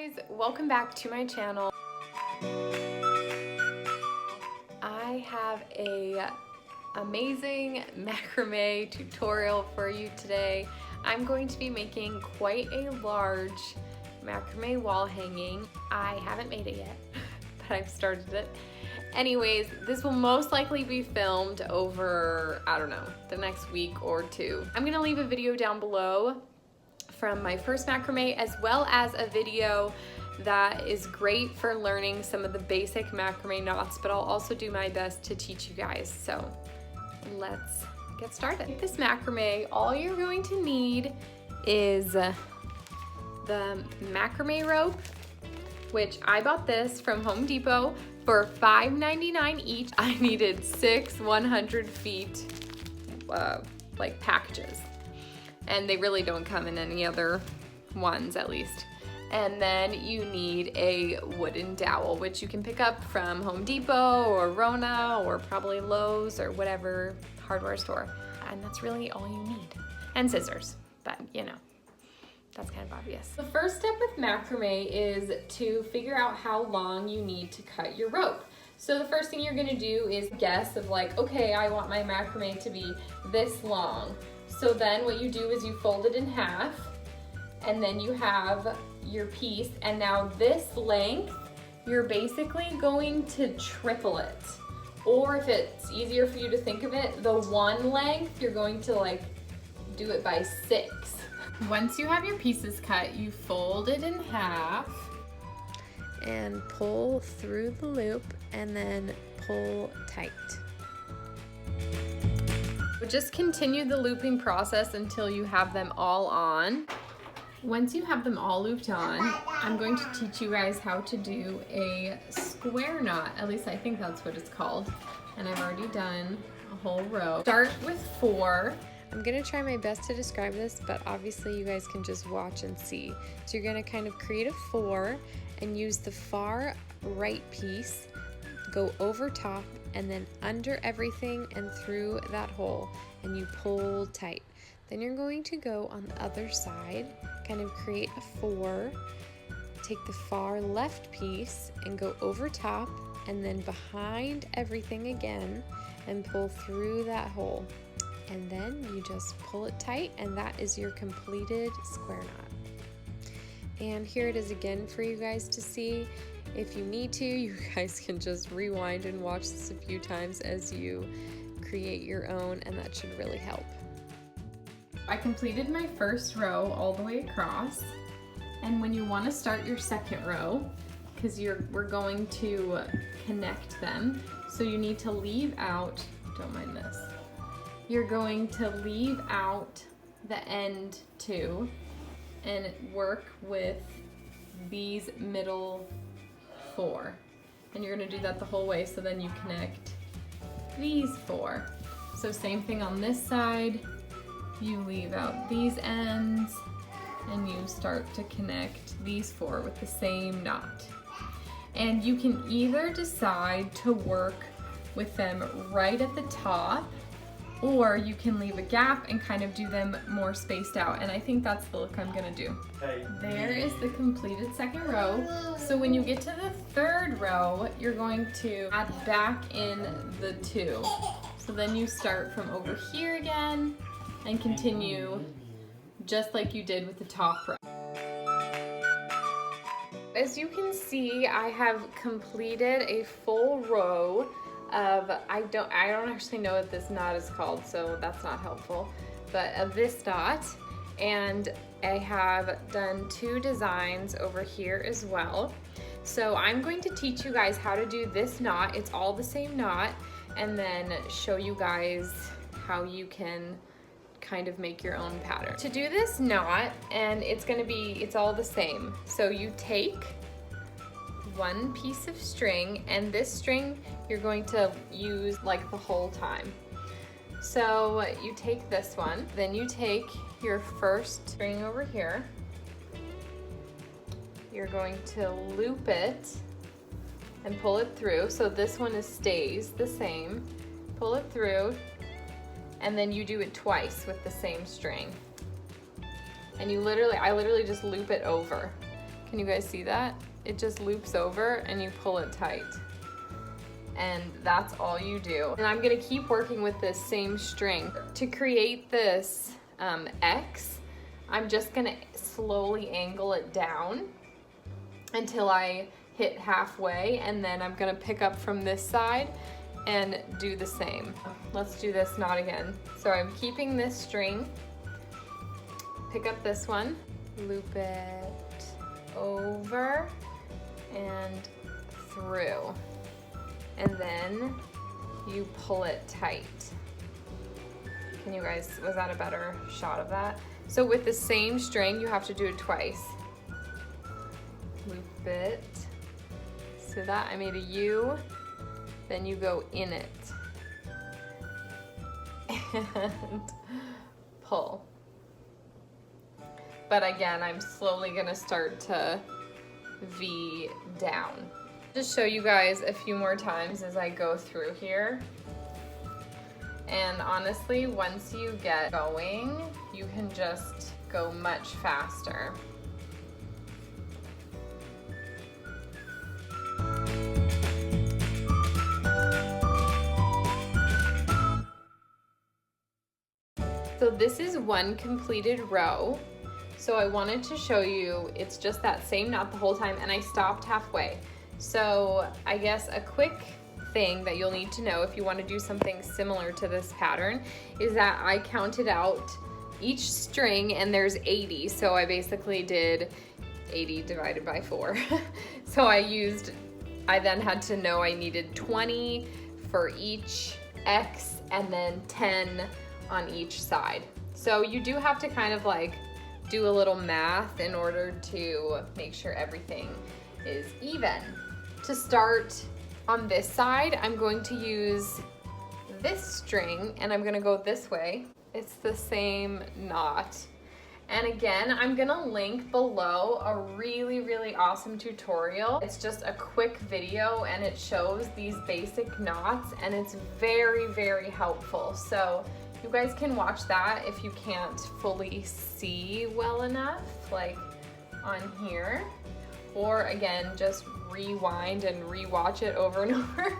guys, welcome back to my channel. I have a amazing macrame tutorial for you today. I'm going to be making quite a large macrame wall hanging. I haven't made it yet, but I've started it. Anyways, this will most likely be filmed over, I don't know, the next week or two. I'm gonna leave a video down below from my first macrame, as well as a video that is great for learning some of the basic macrame knots, but I'll also do my best to teach you guys. So let's get started. This macrame, all you're going to need is the macrame rope, which I bought this from Home Depot for $5.99 each. I needed 6 100 feet like packages. And they really don't come in any other ones, at least. And then you need a wooden dowel, which you can pick up from Home Depot or Rona or probably Lowe's or whatever hardware store. And that's really all you need. And scissors, but you know, that's kind of obvious. The first step with macrame is to figure out how long you need to cut your rope. So the first thing you're gonna do is guess of like, okay, I want my macrame to be this long. So then what you do is you fold it in half, and then you have your piece, and now this length, you're basically going to triple it. Or if it's easier for you to think of it, the one length, you're going to like do it by 6. Once you have your pieces cut, you fold it in half and pull through the loop and then pull tight. Just continue the looping process until you have them all on. Once you have them all looped on, I'm going to teach you guys how to do a square knot. At least I think that's what it's called. And I've already done a whole row. Start with 4. I'm gonna try my best to describe this, but obviously you guys can just watch and see. So you're gonna kind of create a 4 and use the far right piece, go over top, and then under everything and through that hole, and you pull tight. Then you're going to go on the other side, kind of create a 4, take the far left piece and go over top and then behind everything again and pull through that hole. And then you just pull it tight, and that is your completed square knot. And here it is again for you guys to see. If you need to, you guys can just rewind and watch this a few times as you create your own, and that should really help. I completed my first row all the way across, and when you want to start your second row, because we're going to connect them, so you need to leave out, don't mind this, you're going to leave out the end too and work with these middle 4, and you're going to do that the whole way, so then you connect these 4. So same thing on this side, you leave out these ends and you start to connect these 4 with the same knot. And you can either decide to work with them right at the top, or you can leave a gap and kind of do them more spaced out, and I think that's the look I'm gonna do. There is the completed second row. So when you get to the third row, you're going to add back in the 2. So then you start from over here again and continue just like you did with the top row. As you can see, I have completed a full row of, I don't actually know what this knot is called, so that's not helpful, but of this knot, and I have done 2 designs over here as well. So I'm going to teach you guys how to do this knot. It's all the same knot, and then show you guys how you can kind of make your own pattern. To do this knot, and it's all the same. So you take one piece of string, and this string you're going to use like the whole time. So you take this one, then you take your first string over here, you're going to loop it and pull it through. So this one stays the same, pull it through, and then you do it twice with the same string. And I literally just loop it over. Can you guys see that? It just loops over and you pull it tight. And that's all you do. And I'm gonna keep working with this same string. To create this X, I'm just gonna slowly angle it down until I hit halfway, and then I'm gonna pick up from this side and do the same. Let's do this knot again. So I'm keeping this string, pick up this one, loop it over and through, and then you pull it tight. Can you guys, was that a better shot of that? So with the same string, you have to do it twice. Loop it. So that I made a U, then you go in it. And pull. But again, I'm slowly gonna start to V down. Just show you guys a few more times as I go through here. And honestly, once you get going, you can just go much faster. So this is one completed row. So I wanted to show you, it's just that same knot the whole time, and I stopped halfway. So I guess a quick thing that you'll need to know if you want to do something similar to this pattern is that I counted out each string and there's 80. So I basically did 80 divided by 4. So I then had to know I needed 20 for each X and then 10 on each side. So you do have to kind of like do a little math in order to make sure everything is even. To start on this side, I'm going to use this string and I'm gonna go this way. It's the same knot. And again, I'm gonna link below a really, really awesome tutorial. It's just a quick video and it shows these basic knots and it's very, very helpful. So you guys can watch that if you can't fully see well enough, like on here. Or again, just rewind and rewatch it over and over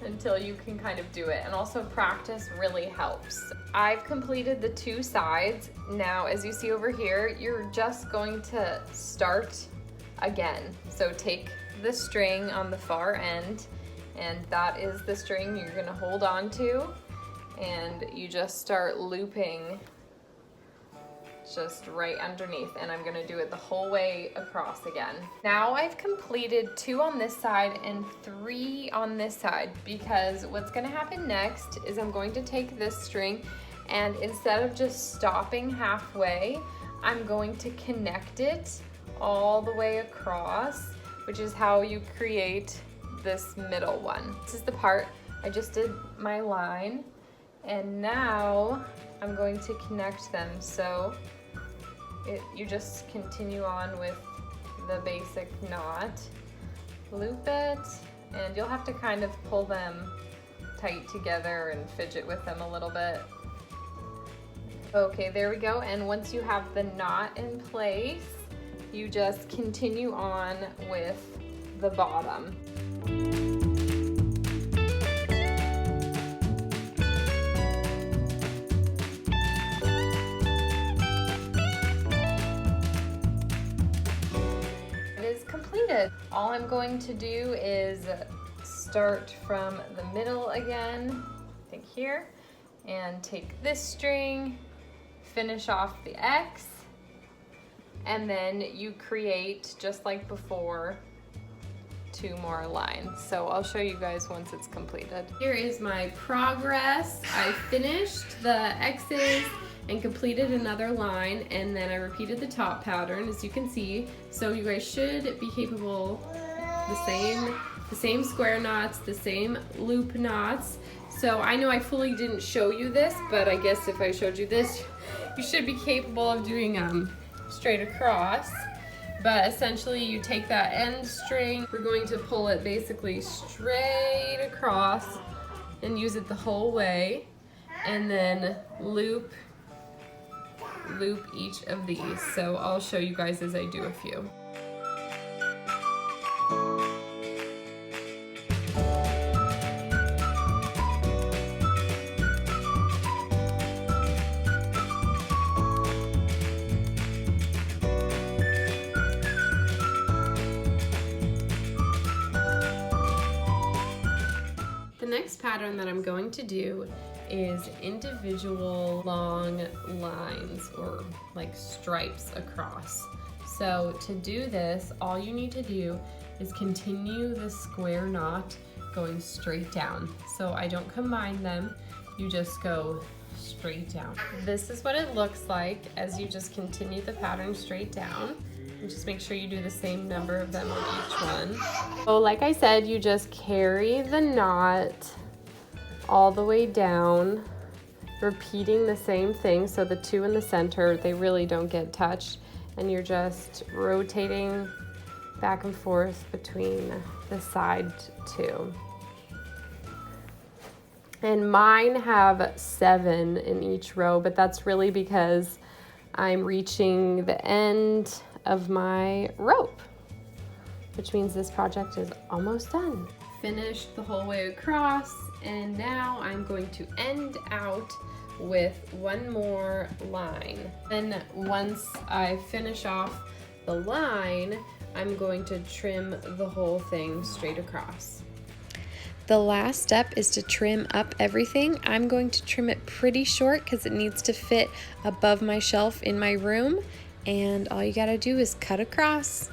until you can kind of do it. And also practice really helps. I've completed the 2 sides. Now, as you see over here, you're just going to start again. So take the string on the far end, and that is the string you're gonna hold on to, and you just start looping just right underneath, and I'm gonna do it the whole way across again. Now I've completed 2 on this side and 3 on this side, because what's gonna happen next is I'm going to take this string and instead of just stopping halfway, I'm going to connect it all the way across, which is how you create this middle one. This is the part I just did my line, and now I'm going to connect them. So you just continue on with the basic knot, loop it, and you'll have to kind of pull them tight together and fidget with them a little bit. Okay, there we go. And once you have the knot in place, you just continue on with the bottom. All I'm going to do is start from the middle again, I think here, and take this string, finish off the X, and then you create, just like before, 2 more lines. So I'll show you guys once it's completed. Here is my progress. I finished the X's and completed another line, and then I repeated the top pattern, as you can see. So you guys should be capable the same square knots, the same loop knots. So I know I fully didn't show you this, but I guess if I showed you this, you should be capable of doing straight across. But essentially you take that end string, we're going to pull it basically straight across and use it the whole way, and then loop each of these. So I'll show you guys as I do a few. next pattern that I'm going to do is individual long lines or like stripes across. So to do this, all you need to do is continue the square knot going straight down. So I don't combine them, you just go straight down. This is what it looks like as you just continue the pattern straight down. And just make sure you do the same number of them on each one. So like I said, you just carry the knot all the way down, repeating the same thing. So the two in the center, they really don't get touched. And you're just rotating back and forth between the side two. And mine have 7 in each row, but that's really because I'm reaching the end of my rope, which means this project is almost done. Finished the whole way across, and now I'm going to end out with one more line. Then once I finish off the line, I'm going to trim the whole thing straight across. The last step is to trim up everything. I'm going to trim it pretty short because it needs to fit above my shelf in my room, and all you gotta do is cut across.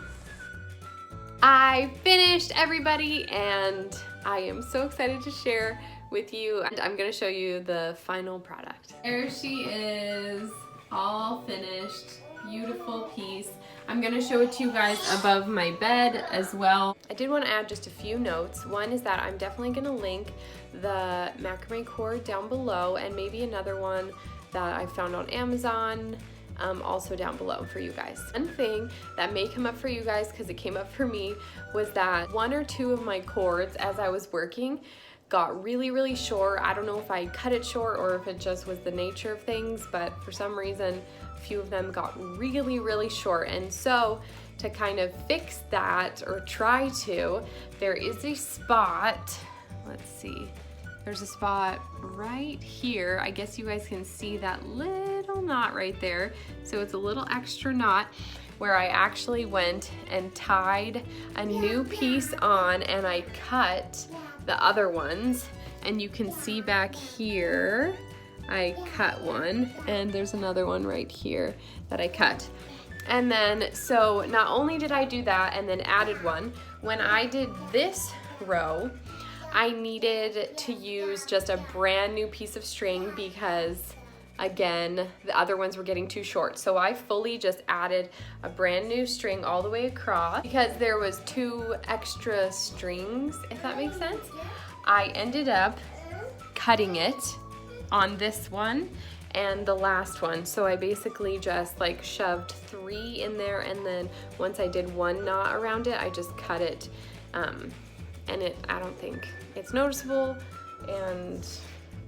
I finished, everybody, and I am so excited to share with you. And I'm gonna show you the final product. There she is, all finished, beautiful piece. I'm gonna show it to you guys above my bed as well. I did want to add just a few notes. One is that I'm definitely gonna link the macrame cord down below, and maybe another one that I found on Amazon also down below for you guys. One thing that may come up for you guys, because it came up for me, was that 1 or 2 of my cords as I was working got really short. I don't know if I cut it short or if it just was the nature of things, but for some reason a few of them got really short. And so to kind of fix that, or try to, there is a spot, let's see, there's a spot right here. I guess you guys can see that little knot right there. So it's a little extra knot where I actually went and tied a new piece on, and I cut the other ones. And you can see back here, I cut one, and there's another one right here that I cut. And then, so not only did I do that and then added one, when I did this row, I needed to use just a brand new piece of string because, again, the other ones were getting too short. So I fully just added a brand new string all the way across because there was 2 extra strings, if that makes sense. I ended up cutting it on this one and the last one. So I basically just like shoved 3 in there, and then once I did 1 knot around it, I just cut it. And I don't think it's noticeable, and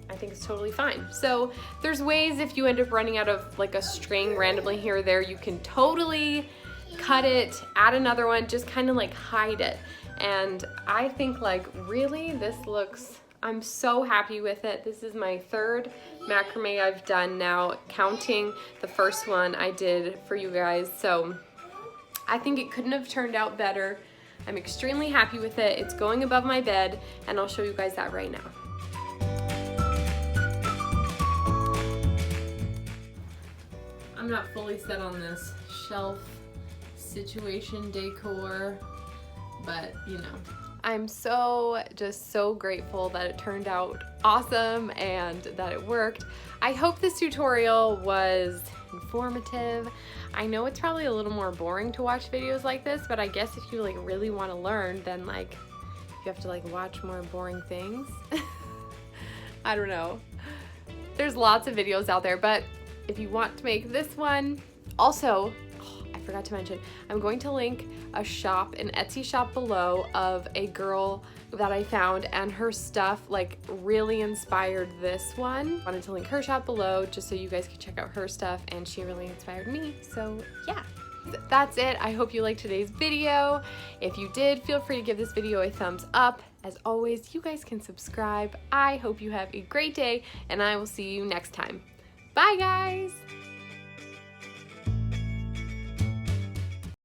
I think it's totally fine. So there's ways, if you end up running out of like a string randomly here or there, you can totally cut it, add another one, just kind of like hide it. And I think like really this looks, I'm so happy with it. This is my 3rd macrame I've done now, counting the first one I did for you guys. So I think it couldn't have turned out better. I'm extremely happy with it. It's going above my bed, and I'll show you guys that right now. I'm not fully set on this shelf situation decor, but you know. I'm just so grateful that it turned out awesome and that it worked. I hope this tutorial was informative. I know it's probably a little more boring to watch videos like this, but I guess if you like really want to learn, then like you have to like watch more boring things. I don't know. There's lots of videos out there, but if you want to make this one, also, I forgot to mention, I'm going to link a shop, an Etsy shop below of a girl that I found, and her stuff like really inspired this one. I wanted to link her shop below just so you guys can check out her stuff, and she really inspired me. So yeah, that's it. I hope you liked today's video. If you did, feel free to give this video a thumbs up. As always, you guys can subscribe. I hope you have a great day, and I will see you next time. Bye guys!